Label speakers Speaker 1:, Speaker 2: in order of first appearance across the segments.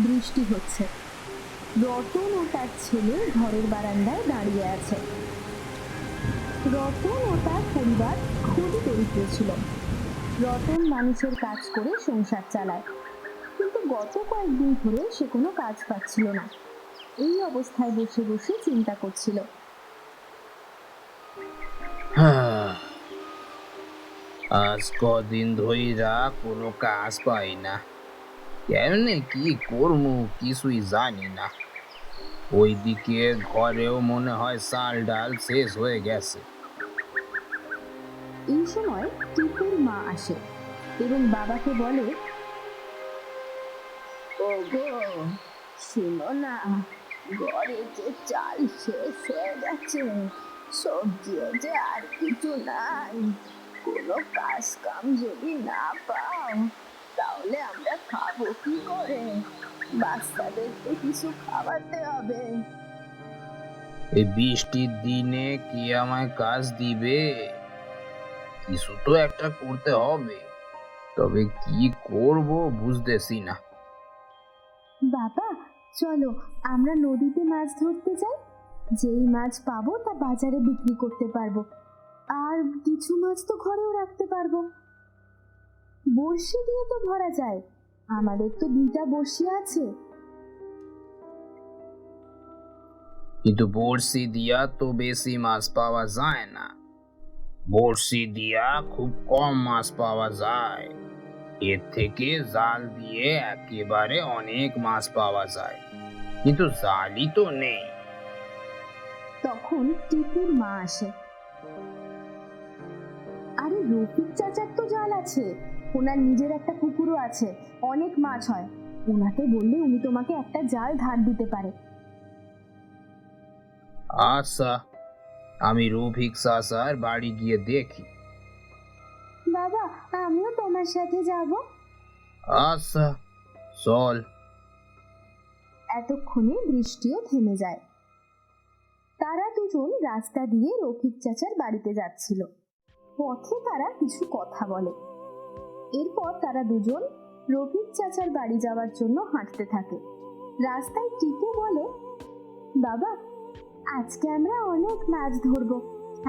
Speaker 1: বৃষ্টি হচ্ছে। রতন ও তার ছেলে ঘরের বারান্দায় দাঁড়িয়ে আছে। রতন ও তার পরিবার খুবই দরিদ্র ছিল। রতন মানুষের কাজ করে সংসার চালায়, কিন্তু গত কয়েকদিন ধরে সে কোনো কাজ পাচ্ছিল না। এই অবস্থায় বসে বসে চিন্তা করছিল।
Speaker 2: আজ কদিন ধইরা কোনো কাজ পাই না, কেমনে কি করবো কিছুই জানি না। ওইদিকে ঘরেও মনে হয় চাল ডাল শেষ হয়ে গেছে।
Speaker 1: এই সময় টিপুর মা আসে এবং বাবাকে বলে, ওগো শুনো না, ঘরে যে চাল শেষ হয়ে গেছে, সবজিও যে আর কিছু নাই। কোনো কাজ কাম যদি না পাও তাহলে আমরা খাবো কি করে? বাচ্চাদেরকে কিছু খাওয়াতে হবে।
Speaker 2: এই বৃষ্টির দিনে কি আমায় কাজ দিবে? কিছু তো একটা করতে হবে, তবে কি করব বুঝতেছি না।
Speaker 1: বাবা চলো আমরা নদীতে মাছ ধরতে যাই। যেই মাছ পাবো তা বাজারে বিক্রি করতে পারবো, আর কিছু মাছ তো ঘরেও রাখতে পারবো। বড়শি দিয়ে তো ধরা যায়, আমাদের তো 2টা বড়শি আছে।
Speaker 2: কিন্তু বড়শি দিয়া তো বেশি মাছ পাওয়া যায় না। বড়শি দিয়া খুব কম মাছ পাওয়া যায়। এর থেকে জাল দিয়ে একেবারে অনেক মাছ পাওয়া যায়, কিন্তু জালই তো নেই।
Speaker 1: তখন টিপুর মা আসে। আরে রফিক চাচার তো জাল আছে, ওনার নিজের একটা পুকুরও আছে, অনেক মাছ হয়। ওনাকে বললে উনি তোমাকে একটা জাল ধার দিতে পারে।
Speaker 2: আচ্ছা, আমি রফিক চাচার বাড়ি গিয়ে দেখি।
Speaker 1: বাবা আমিও তোমার সাথে যাব।
Speaker 2: আচ্ছা, চল।
Speaker 1: এতক্ষণে বৃষ্টিও থেমে যায়। তারা দুজন রাস্তা দিয়ে রফিক চাচার বাড়িতে যাচ্ছিল। পথে তারা কিছু কথা বলে। এরপর তারা দুজন রফিক চাচার বাড়ি যাওয়ার জন্য হাঁটতে থাকে। রাস্তায় টিপু বলে, বাবা আজকে আমরা অনেক মাছ ধরবো।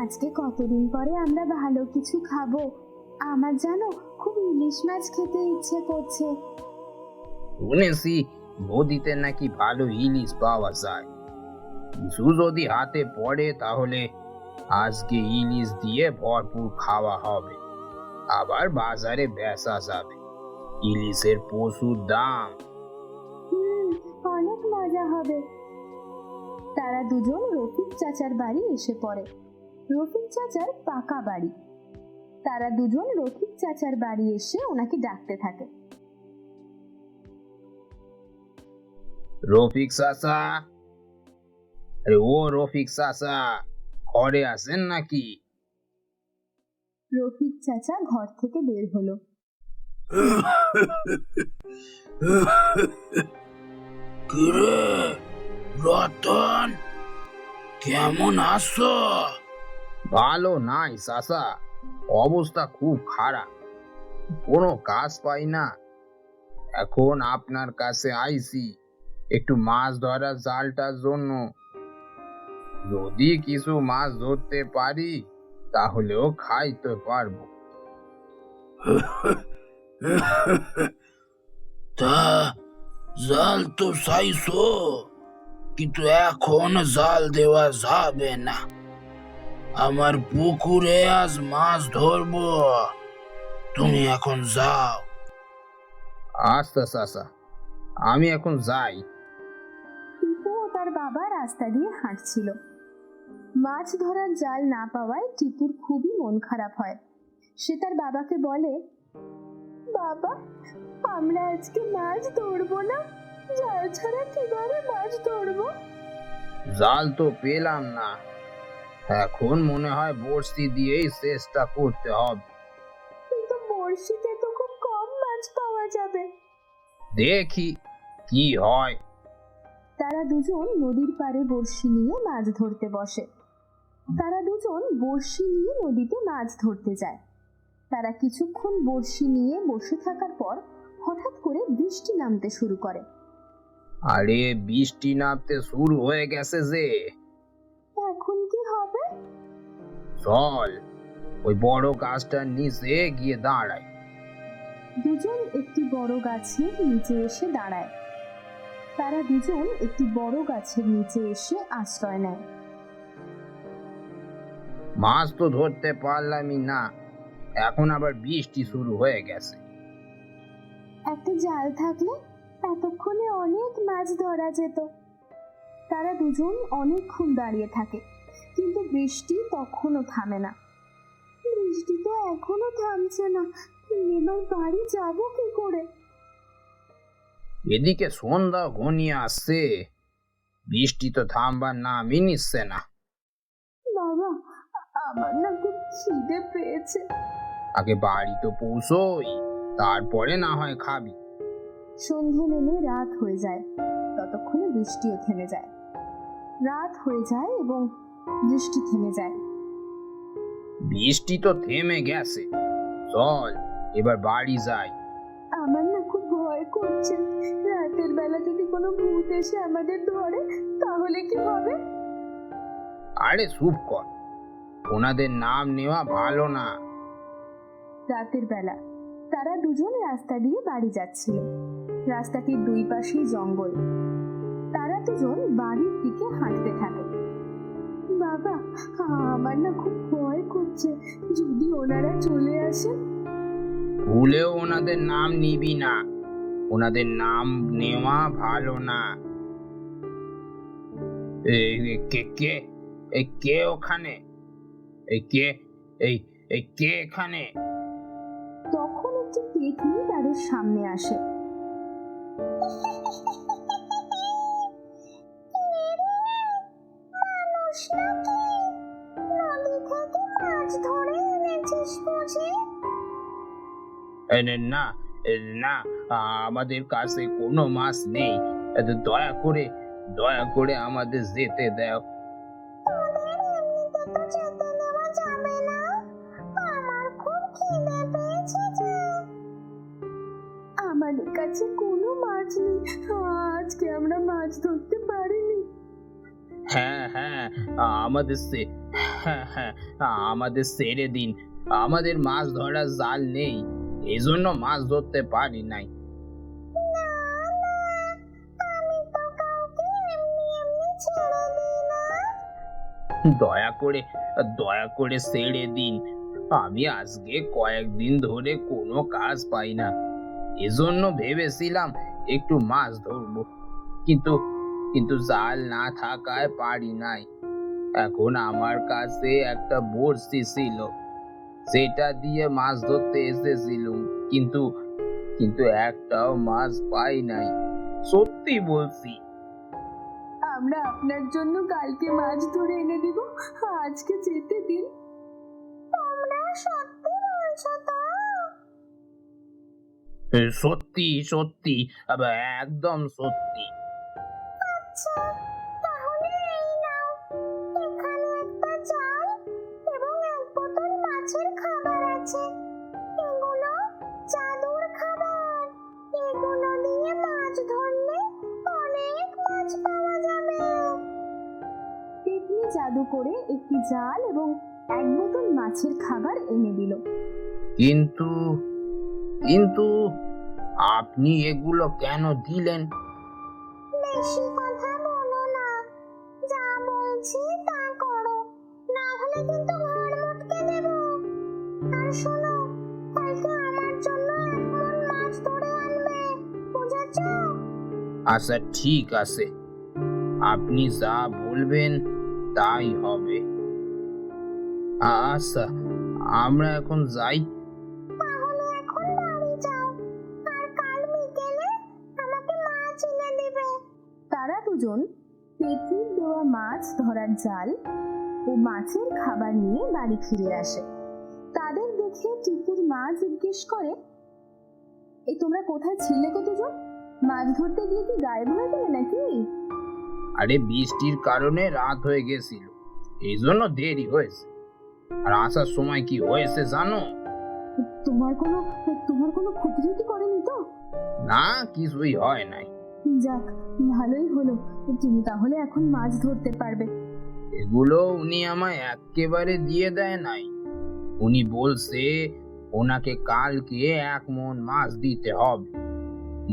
Speaker 1: আজকে কতদিন পরে আমরা ভালো কিছু খাবো। আমার জানো খুব ইলিশ মাছ খেতে ইচ্ছে করছে।
Speaker 2: শুনেছি নদীতে নাকি ভালো ইলিশ পাওয়া যায়। কিছু যদি হাতে পড়ে তাহলে আজকে ইলিশ দিয়ে ভরপুর খাওয়া হবে, আবার বাজারে বেচা যাবে। ইলিশের প্রচুর দাম।
Speaker 1: অনেক মজা হবে। তারা দুজন রফিক চাচার বাড়ি এসে পড়ে। রফিক চাচার পাকা বাড়ি। তারা দুজন রফিক চাচার বাড়ি এসে ওনাকে ডাকতে থাকে,
Speaker 2: রফিক চাচা, আরে ও রফিক চাচা, ঘরে আছেন নাকি?
Speaker 1: রফিক চাচা ঘর থেকে বের হলো।
Speaker 2: কিরে রতন, কেমন আছো? ভালো নাই চাচা, অবস্থা খুব খারাপ, কোনো কাজ পাই না। এখন আপনার কাছে আইছি একটু মাছ ধরার জালটার জন্য। যদি কিছু মাছ ধরতে পারি তাহলেও খাইতে পারবো। তা জাল তো চাইছো, কিন্তু এখন জাল দেওয়া যাবে না। আমার পুকুরে আজ মাছ ধরবো, তুমি এখন যাও। আচ্ছা চাচা, আমি এখন যাই।
Speaker 1: টিপু ও তার বাবা রাস্তা দিয়ে হাঁটছিল। মাছ ধরার জাল না পাওয়ায় টিপুর খুবই মন খারাপ হয়। সে তার বাবাকে বলে, বাবা আমরা আজকে মাছ ধরবো না, জাল ছাড়া কিভাবে মাছ ধরবো?
Speaker 2: জাল তো পেলাম না, এখন মনে হয় বড়শি দিয়েই চেষ্টা করতে হবে।
Speaker 1: কিন্তু বড়শিতে তো খুব কম মাছ পাওয়া যাবে।
Speaker 2: দেখি কি হয়।
Speaker 1: তারা দুজন নদীর পাড়ে বড়শি নিয়ে মাছ ধরতে বসে। তারা দুজন বড়শি নিয়ে নদীতে মাছ ধরতে যায়। তারা কিছুক্ষণ বড়শি নিয়ে বসে থাকার পর হঠাৎ করে বৃষ্টি নামতে শুরু করে।
Speaker 2: আরে বৃষ্টি নামতে শুরু হয়ে গেছে যে।
Speaker 1: এখন কি হবে?
Speaker 2: চল ওই বড় গাছটার নিচে গিয়ে দাঁড়ায়।
Speaker 1: দুজন একটি বড় গাছের নিচে এসে দাঁড়ায়। তারা দুজন একটি বড় গাছের নিচে এসে আশ্রয় নেয়।
Speaker 2: মাছ তো ধরতে পারলামই না, এখন আবার বৃষ্টি শুরু হয়ে গেছে।
Speaker 1: একটা জাল থাকলে এতক্ষণে অনেক মাছ ধরা যেত। তারা দুজন অনেকক্ষণ দাঁড়িয়ে থাকে, কিন্তু বৃষ্টি তখনও থামে না। বৃষ্টি তো এখনো থামছে না, এবার বাড়ি যাব কি করে?
Speaker 2: এদিকে সন্ধ্যা ঘনিয়ে আসছে, বৃষ্টি তো থামবার নামই নিচ্ছে না।
Speaker 1: বাবা, আমার না খুব খিদে পেয়েছে।
Speaker 2: আগে বাড়ি তো পৌঁছোই, তারপরে না হয় খাবি।
Speaker 1: সন্ধে নেমে রাত হয়ে যায়, ততক্ষণে বৃষ্টিও থেমে যায়। রাত হয়ে যায় এবং বৃষ্টি থেমে যায়।
Speaker 2: বৃষ্টি তো থেমে গেছে, চল এবার বাড়ি যাই।
Speaker 1: আমার না খুব ভয় করছে, রাতের বেলা যদি কোনো ভূত এসে আমাদের ধরে তাহলে কি হবে?
Speaker 2: আরে চুপ কর, ওনাদের নাম নেওয়া ভালো না।
Speaker 1: রাতের বেলা তারা দুজন রাস্তা দিয়ে বাড়ি যাচ্ছিল। রাস্তাটির দুই পাশেই জঙ্গল। তারা দুজন বাড়ির দিকে হাঁটতে থাকে। বাবা, আমার না খুব ভয় করছে, যদি ওনারা চলে আসে।
Speaker 2: ভুলেও ওনাদের নাম নিবি না, ওনাদের নাম নেওয়া ভালো না। কে কে এই কে ওখানে? এই কে এই এই কে এখানে?
Speaker 1: তখন একটি পেতনি তাদের সামনে আসে।
Speaker 2: না না, আমাদের কাছে কোনো মাছ নেই, দয়া করে আমাদের যেতে দাও।
Speaker 1: আমাদের কাছে কোনো মাছ নেই, আজকে আমরা মাছ ধরতে পারিনি।
Speaker 2: হ্যাঁ হ্যাঁ, হ্যাঁ, আমাদের ছেড়ে দিন, আমাদের মাছ ধরার জাল নেই, এজন্য মাছ ধরতে পারি নাই। দয়া করে ছেড়ে দিন, আমি আজকে কয়েকদিন ধরে কোনো কাজ পাই না, এজন্য ভেবেছিলাম একটু মাছ ধরবো, কিন্তু কিন্তু জাল না থাকায় পারি নাই। এখন আমার কাছে একটা বড়শি ছিল, সেটা দিয়ে মাছ ধরতে এসেছিলাম, কিন্তু কিন্তু একটাও মাছ পাই নাই, সত্যি বলছি।
Speaker 1: আমরা আপনার জন্য কালকে মাছ ধরে এনে দিব, আজকে যেতে দিন। তোমরা সত্যি বলছো তো?
Speaker 2: সত্যি সত্যি, একদম সত্যি।
Speaker 1: আচ্ছা, তাহলে এই নাও, এখানে একটা জাল এবং এক বোতল মাছের খাবার আছে। এগুলো জাদুর খাবার, এগুলো দিয়ে মাছ ধরলে অনেক মাছ পাওয়া যাবে। পেতনি জাদু করে একটি জাল এবং এক বোতল মাছের খাবার এনে দিল।
Speaker 2: কিন্তু কিন্তু আপনি এগুলো কেন দিলেন?
Speaker 1: বেশি কথা বলো না, যা বলছি তা করো, না হলে কিন্তু ঘর মটকে দেব। আর শোনো, কালকে আমার জন্য 1 মণ মাছ ধরে আনবে, বুঝেছো?
Speaker 2: আচ্ছা ঠিক আছে, আপনি যা বলবেন তাই হবে। আচ্ছা, আমরা এখন যাই।
Speaker 1: তাহলে এখন বাড়ি যাও, আর কাল বিকেলে আমাকে মাছ এনে দেবে। তারা দুজন পেতনির দেওয়া মাছ ধরার জাল ও মাছের খাবার নিয়ে বাড়ি ফিরে আসে। তাদের দেখে টিপুর মা জিজ্ঞেস করে, এই তোমরা কোথায় ছিলে গো দুজন? মাছ ধরতে গিয়ে কি গায়েব হয়ে গেলে নাকি?
Speaker 2: আরে বৃষ্টির কারণে রাত হয়ে গেছিল, এই জন্য দেরি হয়েছে। আর আসার সময় কি হয়েছে জানো?
Speaker 1: তোমার কোনো ক্ষতি টতি করেনি তো?
Speaker 2: না, কিছুই হয় নাই,
Speaker 1: যাক, ভালোই হলো। তুমি তাহলে এখন মাছ ধরতে পারবে।
Speaker 2: এগুলো উনি আমায় একেবারে দিয়ে দেয় নাই। উনি বলছে ওনাকে কালকে 1 মণ মাছ দিতে হবে।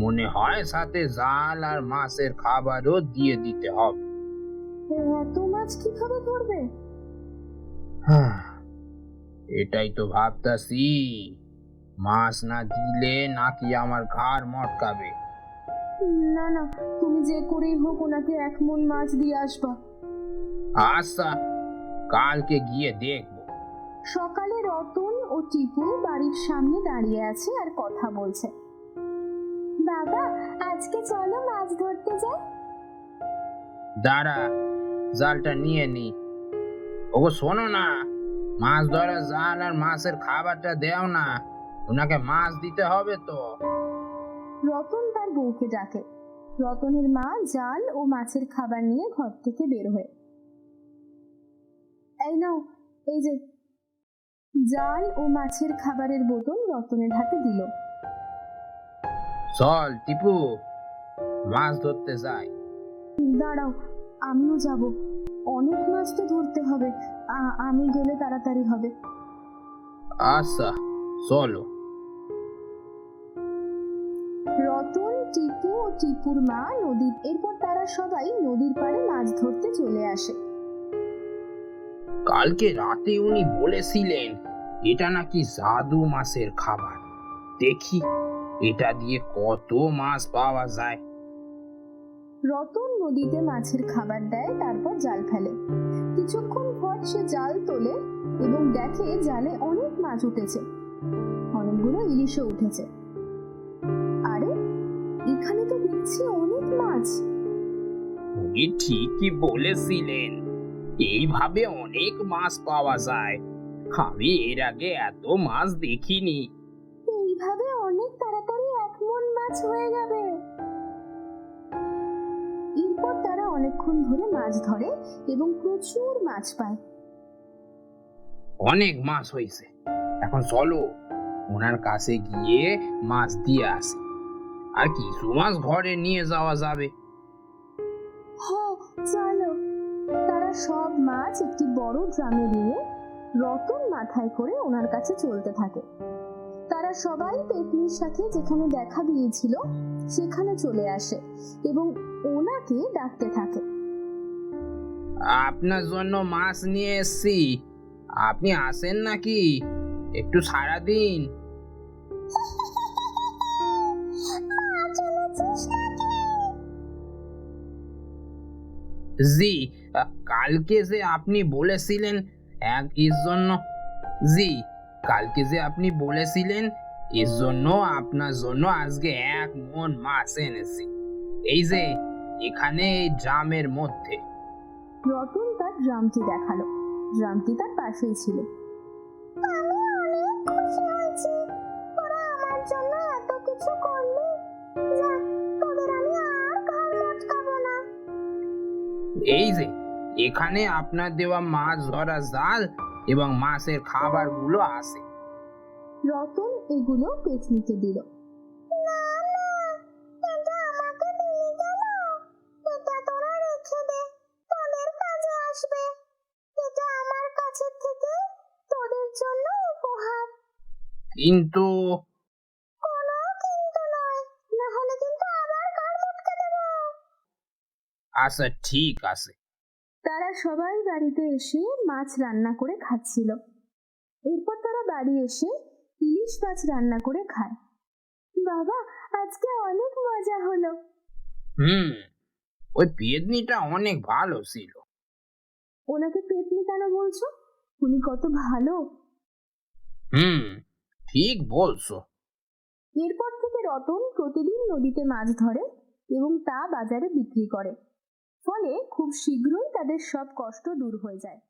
Speaker 2: মনে হয় সাথে জাল আর মাছের খাবারও দিয়ে দিতে হবে।
Speaker 1: এত মাছ কিভাবে ধরবে?
Speaker 2: এটাই তো ভাবতাছি, মাছ না দিলে নাকি আমার ঘাড় মটকাবে।
Speaker 1: না না, তুমি যে করেই হোক ওনাকে 1 মণ মাছ দিয়ে আসবা।
Speaker 2: আচ্ছা, কালকে গিয়ে দেখবো।
Speaker 1: সকালে রতন ও টিপু বাড়ির সামনে দাঁড়িয়ে আছে আর কথা বলছে। বাবা, আজকে চলো মাছ ধরতে যাই।
Speaker 2: দাঁড়া, জালটা নিয়ে নি। ওগো শোনো না, মাছ ধরা জাল আর মাছের খাবারটা দেও না, ওনাকে মাছ দিতে হবে তো।
Speaker 1: রতন তার বউকে ডাকে। রতনের মা জাল ও মাছের খাবার নিয়ে ঘর থেকে বের হয়ে, এই নাও, এই যে। জাল ও মাছের খাবারের বোতল রতনের হাতে দিল।
Speaker 2: চল টিপু, মাছ ধরতে যাই।
Speaker 1: দাঁড়াও, আমিও যাব। অনেক মাছ তো ধরতে হবে। আমি গেলে তাড়াতাড়ি হবে।
Speaker 2: আচ্ছা, চলো।
Speaker 1: রতন, টিপু ও টিপুর মা এরপর তারা সবাই নদীর পাড়ে মাছ ধরতে চলে আসে।
Speaker 2: কালকে রাতে উনি বলেছিলেন এটা নাকি জাদু মাছের খাবার। দেখি এটা দিয়ে কত মাছ পাওয়া যায়।
Speaker 1: রতন নদীতে মাছের খাবার দেয়, তারপর জাল ফেলে। কিছুক্ষণ পর সে জাল তোলে এবং দেখে জালে অনেক মাছ উঠেছে। অনেকগুলো ইলিশও উঠেছে। আরে, এখানে তো দেখছি অনেক মাছ।
Speaker 2: উনি ঠিকই বলেছিলেন, এইভাবে অনেক মাছ পাওয়া যায়। আমি এর আগে এত মাছ দেখিনি।
Speaker 1: এইভাবে অনেক তাড়াতাড়ি 1 মণ মাছ হয়ে যাবে। এরপর তারা অনেকক্ষণ ধরে মাছ ধরে এবং প্রচুর মাছ পায়।
Speaker 2: অনেক মাছ হয়েছে, এখন চলো ওনার কাছে গিয়ে মাছ দিয়ে আসি, আর কিছু মাছ ঘরে নিয়ে যাওয়া যাবে।
Speaker 1: হ্যাঁ, চলো। তারা সব মাছ একটি বড় ড্রামে নিয়ে রতন মাথায় করে ওনার কাছে চলতে থাকে। তারা সবাই পেতনির সাথে যেখানে দেখা দিয়েছিল সেখানে চলে আসে এবং ওনাকে ডাকতে থাকে।
Speaker 2: আপনার জন্য মাছ নিয়ে এসেছি, আপনি আসেন নাকি? একটু সাড়া দিন। জি, কালকে যে আপনি বলেছিলেন এর জন্য, জি, কালকে যে আপনি বলেছিলেন এর জন্য আপনার জন্য আজকে 1 মণ মাছ এনেছি। এই যে এখানে এই ড্রামের মধ্যে।
Speaker 1: রতন তার ড্রামটি দেখালো। ড্রামটি তার পাশেই ছিল। আমি অনেক খুশি হয়েছি, তোরা আমার জন্য এত কিছু করলি। যাক, তোদের আমি আর ঘাড় মটকাবো না।
Speaker 2: এই যে এখানে আপনার দেওয়া মাছ ধরা জাল এবং মাছের খাবারগুলো আছে।
Speaker 1: রতন এগুলো পেতনিকে দিল। না না, এটা আমাকে দিলি কেন? এটা তোরা রেখে দে, তোদের কাজে আসবে। এটা আমার কাছে থেকে তোদের জন্য উপহার।
Speaker 2: কিন্তু
Speaker 1: কোনো কিন্তু নয়, না হলে কিন্তু আবার ঘাড় মটকে দেবো।
Speaker 2: আচ্ছা, ঠিক আছে।
Speaker 1: তারা সবাই বাড়িতে এসে মাছ রান্না করে খাচ্ছিল। এরপর তারা বাড়ি এসে ইলিশ মাছ রান্না করে খায়। বাবা, আজকে অনেক মজা হলো।
Speaker 2: হুম, ওই পেতনিটা অনেক ভালো ছিল।
Speaker 1: ওনাকে পেতনি কেন বলছো? উনি কত ভালো।
Speaker 2: হুম, ঠিক বলছো।
Speaker 1: এরপর থেকে রতন প্রতিদিন নদীতে মাছ ধরে এবং তা বাজারে বিক্রি করে। ফলে খুব শীঘ্রই তাদের সব কষ্ট দূর হয়ে যায়।